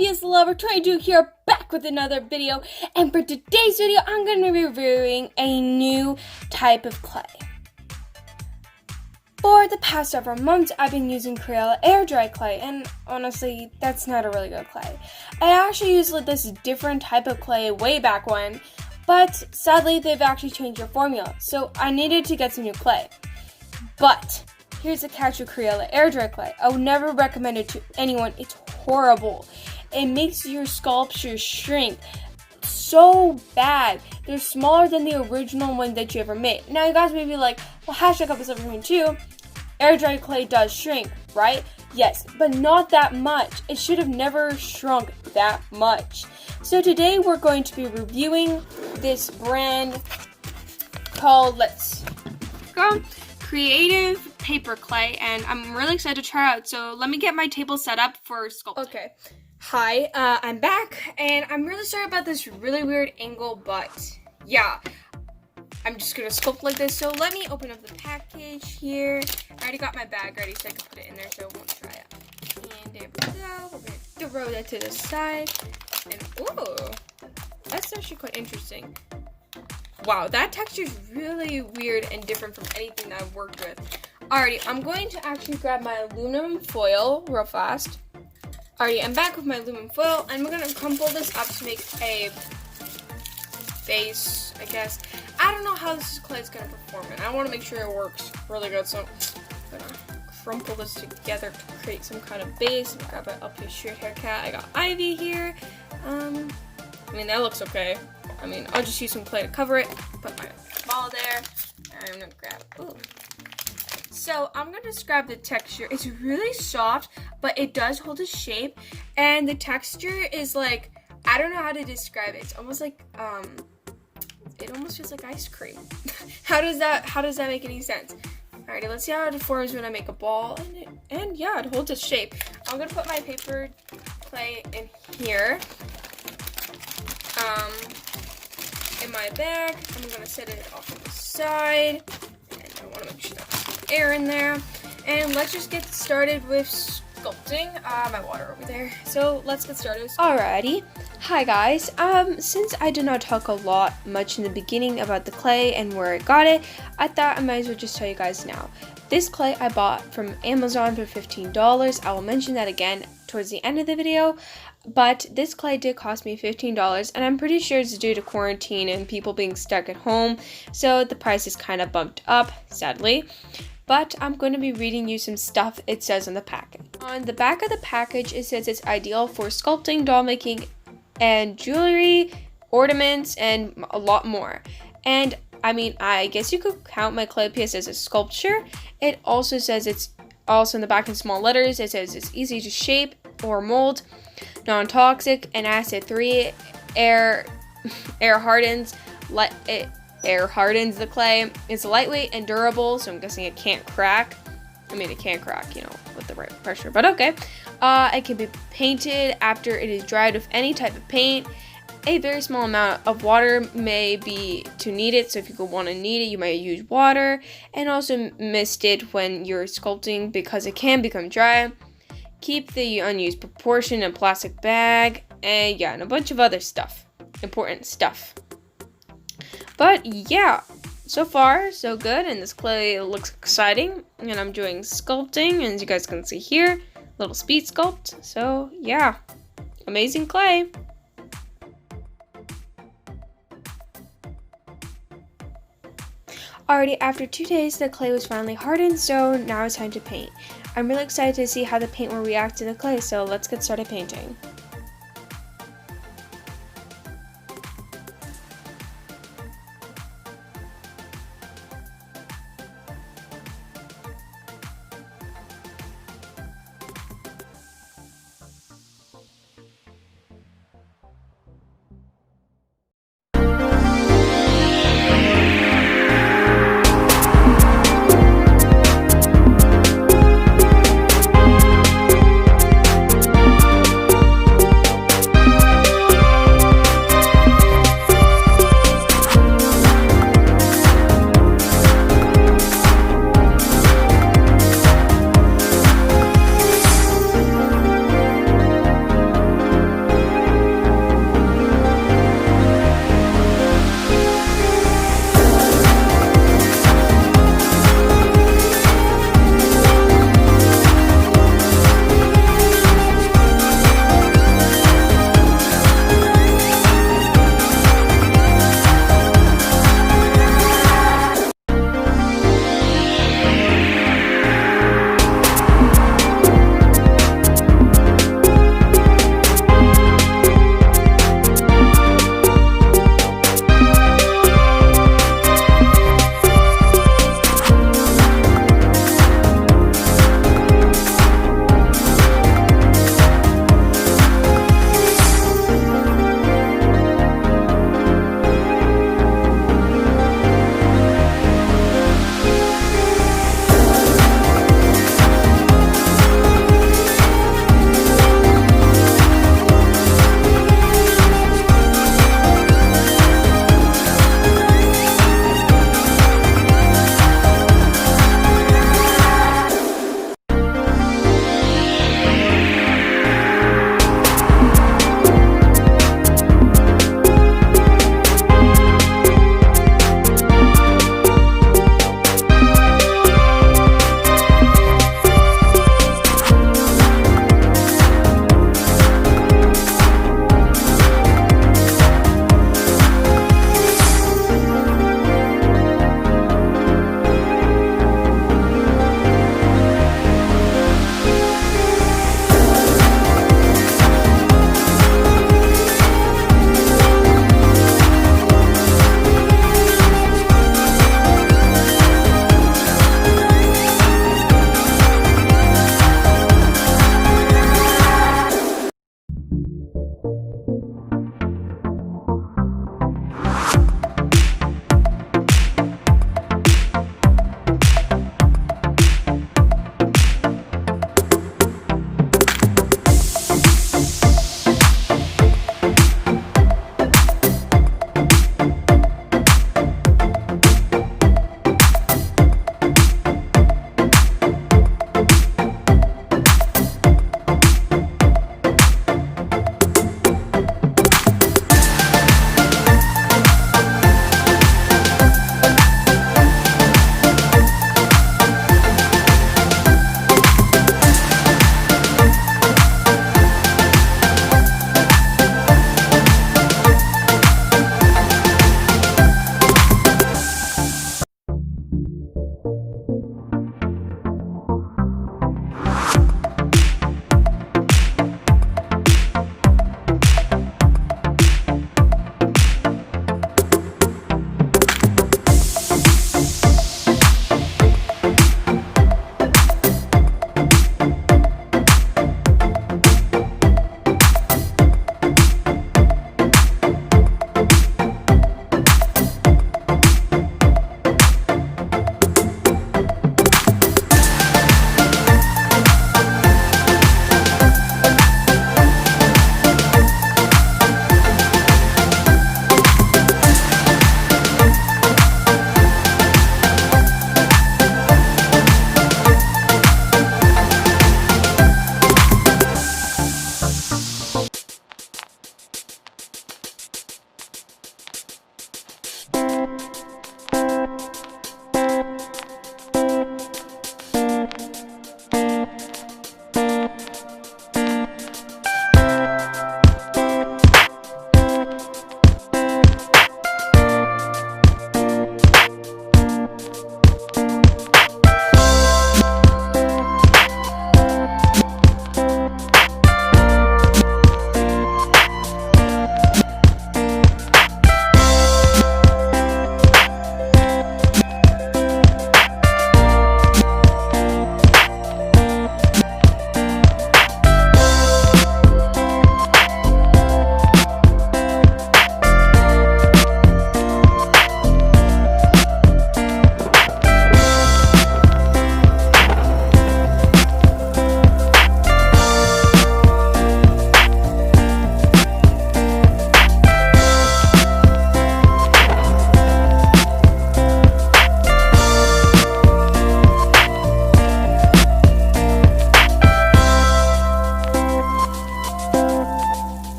Lps Lover 22 here, back with another video. And for today's video, I'm going to be reviewing a new type of clay. For the past several months, I've been using Creative air dry clay, and honestly, that's not a really good clay. I actually used this different type of clay way back when, but sadly, they've actually changed their formula, so I needed to get some new clay. But here's the catch with Creative air dry clay. I would never recommend it to anyone. It's horrible. It makes your sculptures shrink so bad. They're smaller than the original one that you ever made. Now you guys may be like, well, #722, air dry clay does shrink, right? Yes, but not that much. It should have never shrunk that much. So today we're going to be reviewing this brand called, let's go, Creative PaperClay, and I'm really excited to try out. So let me get my table set up for sculpting. Okay. Hi, I'm back, and I'm really sorry about this really weird angle, but yeah, I'm just gonna sculpt like this. So let me open up the package here. I already got my bag ready, so I can put it in there so it won't dry out. And there we go. We're gonna throw that to the side, and ooh, that's actually quite interesting. Wow, that texture is really weird and different from anything that I've worked with. Alrighty, I'm going to actually grab my aluminum foil real fast. Alrighty, I'm back with my aluminum foil, and we're gonna crumple this up to make a base, I guess. I don't know how this clay is gonna perform, and I want to make sure it works really good, so I'm gonna crumple this together to create some kind of base. Grab an up his short hair cat. I got ivy here. I mean, that looks okay. I mean, I'll just use some clay to cover it. Put my ball there. And I'm gonna grab. Ooh. So I'm gonna describe the texture. It's really soft, but it does hold its shape, and the texture is like, I don't know how to describe it. It's almost like it almost feels like ice cream. How does that make any sense? Alrighty, let's see how it forms when I make a ball, and yeah, it holds its shape. I'm gonna put my paper clay in here. In my bag, I'm gonna set it off to the side, and I want to make sure there's air in there. And let's just get started with sculpting. My water over there. So let's get started with sculpting. Alrighty. Hi guys. Since I did not talk much in the beginning about the clay and where I got it, I thought I might as well just tell you guys now. This clay I bought from Amazon for $15. I will mention that again towards the end of the video. But this clay did cost me $15, and I'm pretty sure it's due to quarantine and people being stuck at home, so the price is kind of bumped up, sadly. But I'm going to be reading you some stuff it says on the package. On the back of the package, it says it's ideal for sculpting, doll making, and jewelry, ornaments, and a lot more. And I mean, I guess you could count my clay piece as a sculpture. It also says it's also in the back in small letters. It says it's easy to shape or mold, non-toxic, and acid-free, air hardens the clay. It's lightweight and durable, so I'm guessing it can't crack. I mean, it can crack, you know, with the right pressure, but okay. It can be painted after it is dried with any type of paint. A very small amount of water may be to knead it, so if you want to knead it, you might use water, and also mist it when you're sculpting because it can become dry. Keep the unused proportion in a plastic bag, and yeah, and a bunch of other stuff, important stuff. But yeah, so far so good, and this clay looks exciting, and I'm doing sculpting, and as you guys can see here, little speed sculpt. So yeah, amazing clay. Already, after 2 days, the clay was finally hardened, so now it's time to paint. I'm really excited to see how the paint will react to the clay, so let's get started painting.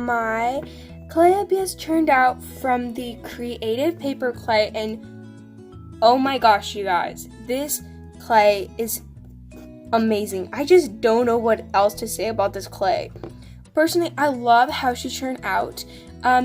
my clay has turned out from the Creative PaperClay, and oh my gosh, you guys, this clay is amazing. I just don't know what else to say about this clay. Personally, I love how she turned out.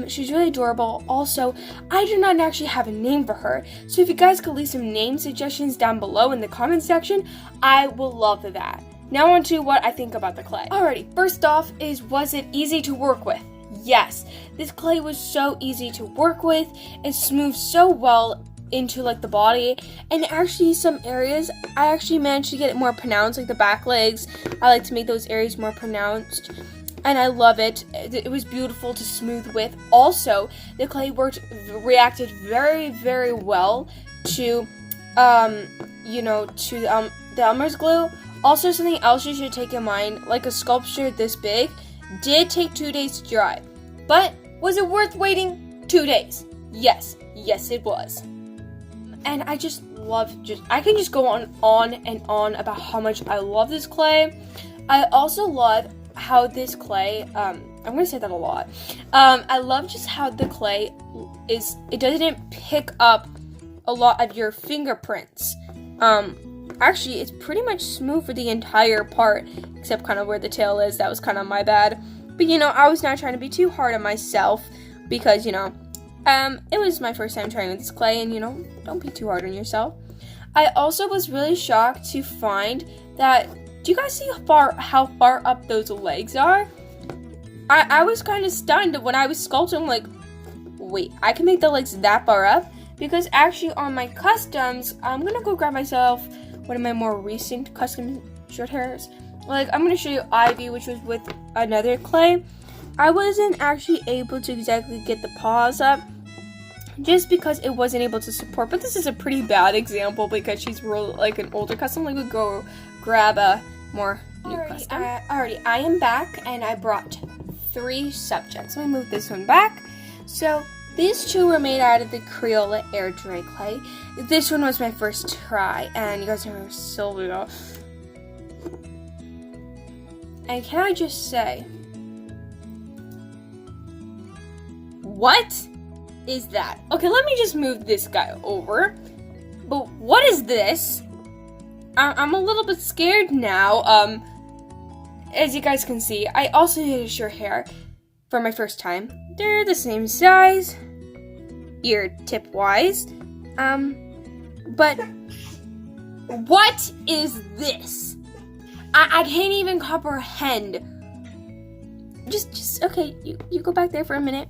She's really adorable. Also, I do not actually have a name for her, so if you guys could leave some name suggestions down below in the comment section, I will love that. Now on to what I think about the clay. Alrighty, first off was it easy to work with? Yes, this clay was so easy to work with. It smooths so well into like the body, and actually some areas I actually managed to get it more pronounced, like the back legs. I like to make those areas more pronounced, and I love it. It was beautiful to smooth with. Also, the clay reacted very, very well to the Elmer's glue. Also, something else you should take in mind, like a sculpture this big did take 2 days to dry, but was it worth waiting 2 days? Yes it was. And I just love, I can just go on and on about how much I love this clay. I also love how this clay, I'm going to say that a lot. I love just how the clay it doesn't pick up a lot of your fingerprints. Actually, it's pretty much smooth for the entire part, except kind of where the tail is. That was kind of my bad. But, I was not trying to be too hard on myself because, it was my first time trying with this clay, and, don't be too hard on yourself. I also was really shocked to find that, do you guys see how far up those legs are? I was kind of stunned when I was sculpting. I'm like, wait, I can make the legs that far up? Because actually on my customs, I'm going to go grab myself one of my more recent custom short hairs. Like, I'm going to show you Ivy, which was with another clay. I wasn't actually able to exactly get the paws up, just because it wasn't able to support. But this is a pretty bad example because she's really like an older custom. Like, we go grab a more new custom. Alrighty, I am back, and I brought 3 subjects. Let me move this one back. So, these 2 were made out of the Crayola air dry clay. This one was my first try, and you guys remember Sylvia. And can I just say, what is that? Okay, let me just move this guy over. But what is this? I'm a little bit scared now. As you guys can see, I also did a short hair for my first time. They're the same size, ear tip wise. But what is this? I can't even comprehend. Just okay, you go back there for a minute.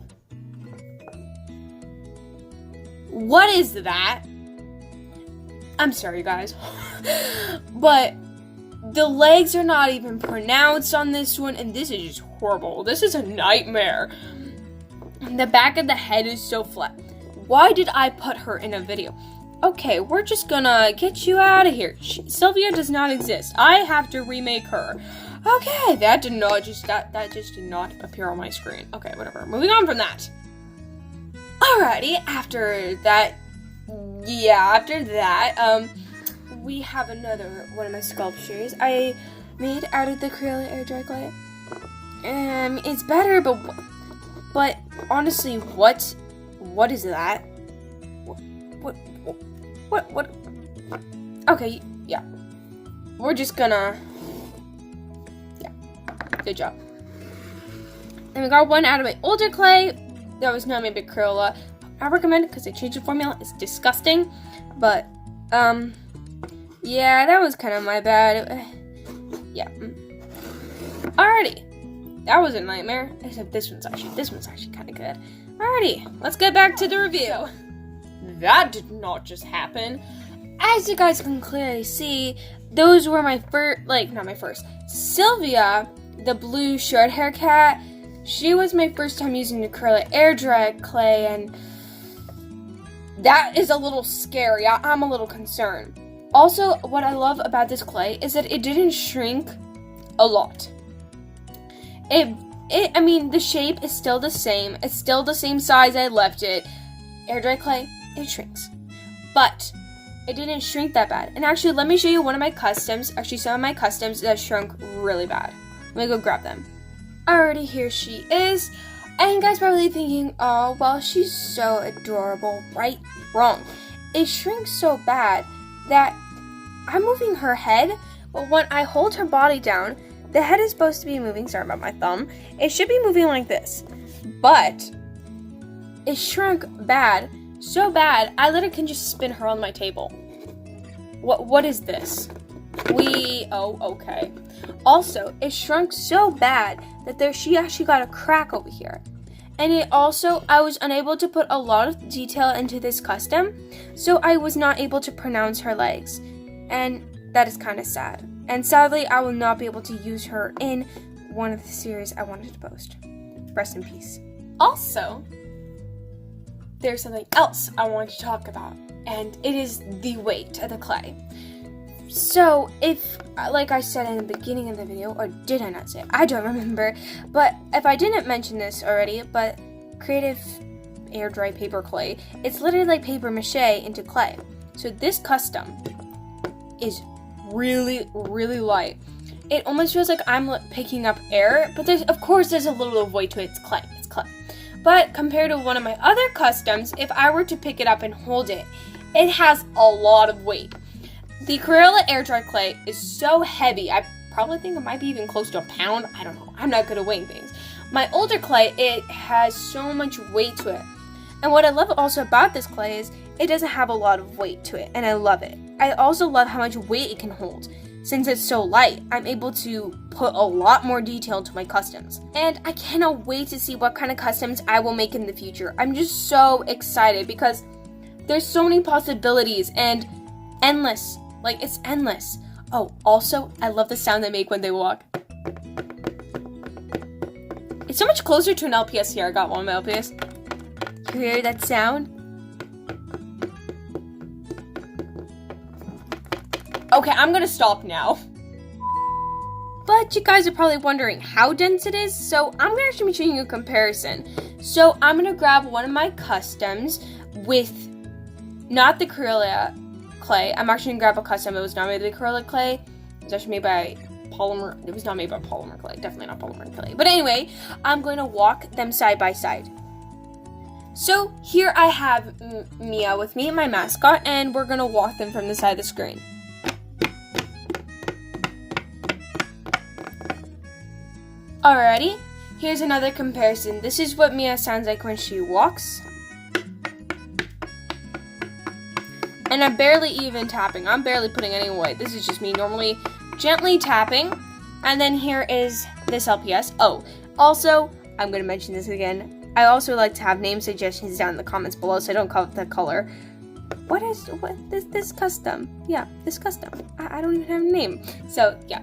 What is that? I'm sorry, guys. But the legs are not even pronounced on this one, and this is just horrible. This is a nightmare. The back of the head is so flat. Why did I put her in a video? Okay, we're just gonna get you out of here. Sylvia does not exist. I have to remake her. Okay, that just did not appear on my screen. Okay, whatever. Moving on from that. Alrighty, after that, we have another one of my sculptures I made out of the Crayola air dry clay. It's better, but honestly, what is that? What? Okay, yeah. We're just gonna, yeah, good job. And we got one out of my older clay that was not made by Crayola. I recommend it because they changed the formula. It's disgusting, but yeah, that was kind of my bad. Yeah. Alrighty, that was a nightmare. Except this one's actually kind of good. Alrighty, let's get back to the review. That did not just happen. As you guys can clearly see, those were my first. Sylvia, the blue short hair cat, she was my first time using the Crayola air dry clay, and that is a little scary. I'm a little concerned. Also, what I love about this clay is that it didn't shrink a lot. I mean, the shape is still the same. It's still the same size I left it. Air dry clay, it shrinks. But it didn't shrink that bad. And actually, let me show you one of my customs. Actually, some of my customs that shrunk really bad. Let me go grab them. Alrighty, here she is. And you guys probably thinking, oh, well, she's so adorable, right? Wrong. It shrinks so bad that I'm moving her head, but when I hold her body down, the head is supposed to be moving, sorry about my thumb, it should be moving like this. But it shrunk bad, so bad, I literally can just spin her on my table. What is this? Oh, okay. Also, it shrunk so bad that she actually got a crack over here. And it also, I was unable to put a lot of detail into this custom, so I was not able to pronounce her legs. And that is kind of sad. And sadly, I will not be able to use her in one of the series I wanted to post. Rest in peace. Also, there's something else I want to talk about, and it is the weight of the clay. So, if, like I said in the beginning of the video, or did I not say it? I don't remember, but if I didn't mention this already, but Creative Air Dry PaperClay, it's literally like paper mache into clay. So this custom is really, really light. It almost feels like I'm picking up air, but of course there's a little bit of weight to it. It's clay. But compared to one of my other customs, if I were to pick it up and hold it, it has a lot of weight. The Crayola Air Dry Clay is so heavy, I probably think it might be even close to a pound. I don't know. I'm not good at weighing things. My older clay, it has so much weight to it. And what I love also about this clay is it doesn't have a lot of weight to it, and I love it. I also love how much weight it can hold. Since it's so light, I'm able to put a lot more detail into my customs. And I cannot wait to see what kind of customs I will make in the future. I'm just so excited because there's so many possibilities and endless. Like, it's endless. Oh, also, I love the sound they make when they walk. It's so much closer to an LPS here. I got one LPS. You hear that sound? Okay, I'm gonna stop now. But you guys are probably wondering how dense it is, so I'm gonna actually be showing you a comparison. So I'm gonna grab one of my customs with not the Crayola clay. I'm actually gonna grab a custom. It was not made of the Crayola clay. It was actually made by polymer. It was not made by polymer clay. Definitely not polymer clay. But anyway, I'm going to walk them side by side. So here I have Mia with me, my mascot, and we're gonna walk them from the side of the screen. Alrighty, here's another comparison. This is what Mia sounds like when she walks. And I'm barely even tapping. I'm barely putting any weight. This is just me normally gently tapping. And then here is this LPS. Oh, also, I'm going to mention this again. I also like to have name suggestions down in the comments below so I don't call it the color. This custom? Yeah, this custom. I don't even have a name. So, yeah.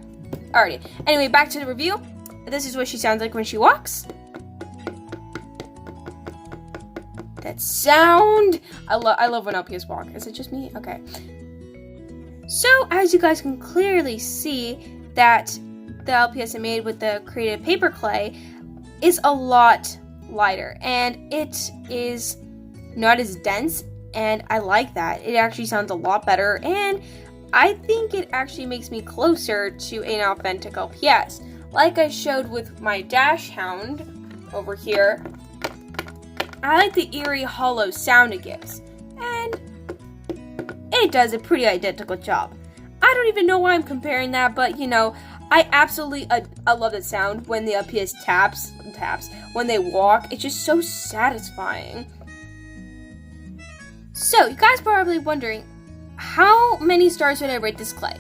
Alrighty. Anyway, back to the review. This is what she sounds like when she walks. That sound! I love when LPS walk. Is it just me? Okay. So, as you guys can clearly see, that the LPS I made with the Creative PaperClay is a lot lighter. And it is not as dense, and I like that. It actually sounds a lot better, and I think it actually makes me closer to an authentic LPS. Like I showed with my Dash Hound over here, I like the eerie hollow sound it gives, and it does a pretty identical job. I don't even know why I'm comparing that, but you know, I absolutely I love that sound when the LPS taps, when they walk. It's just so satisfying. So, you guys are probably wondering, how many stars would I rate this clay?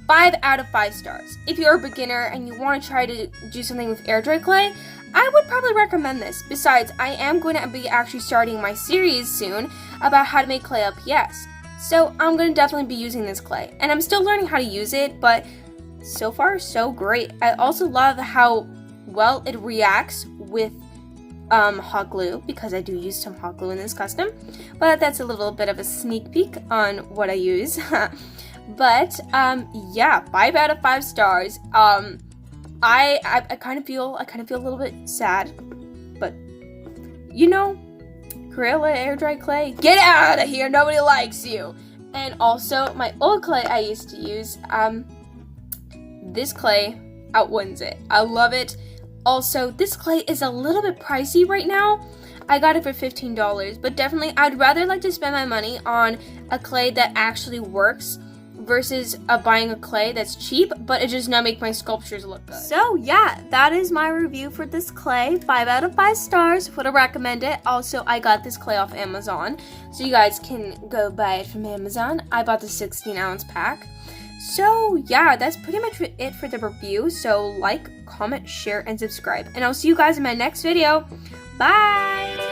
5 out of 5 stars. If you're a beginner and you want to try to do something with air dry clay, I would probably recommend this. Besides, I am going to be actually starting my series soon about how to make clay LPS. So I'm going to definitely be using this clay. And I'm still learning how to use it, but so far, so great. I also love how well it reacts with hot glue, because I do use some hot glue in this custom. But that's a little bit of a sneak peek on what I use. But, yeah, 5 out of 5 stars. I kind of feel a little bit sad, but, you know, Crayola Air Dry Clay, get out of here, nobody likes you. And also, my old clay I used to use, this clay outwins it. I love it. Also, this clay is a little bit pricey right now. I got it for $15, but definitely I'd rather like to spend my money on a clay that actually works versus buying a clay that's cheap, but it does not make my sculptures look good. So yeah, that is my review for this clay. 5 out of 5 stars, would recommend it. Also, I got this clay off Amazon, so you guys can go buy it from Amazon. I bought the 16-ounce pack. So yeah, that's pretty much it for the review. So like, comment, share, and subscribe. And I'll see you guys in my next video. Bye!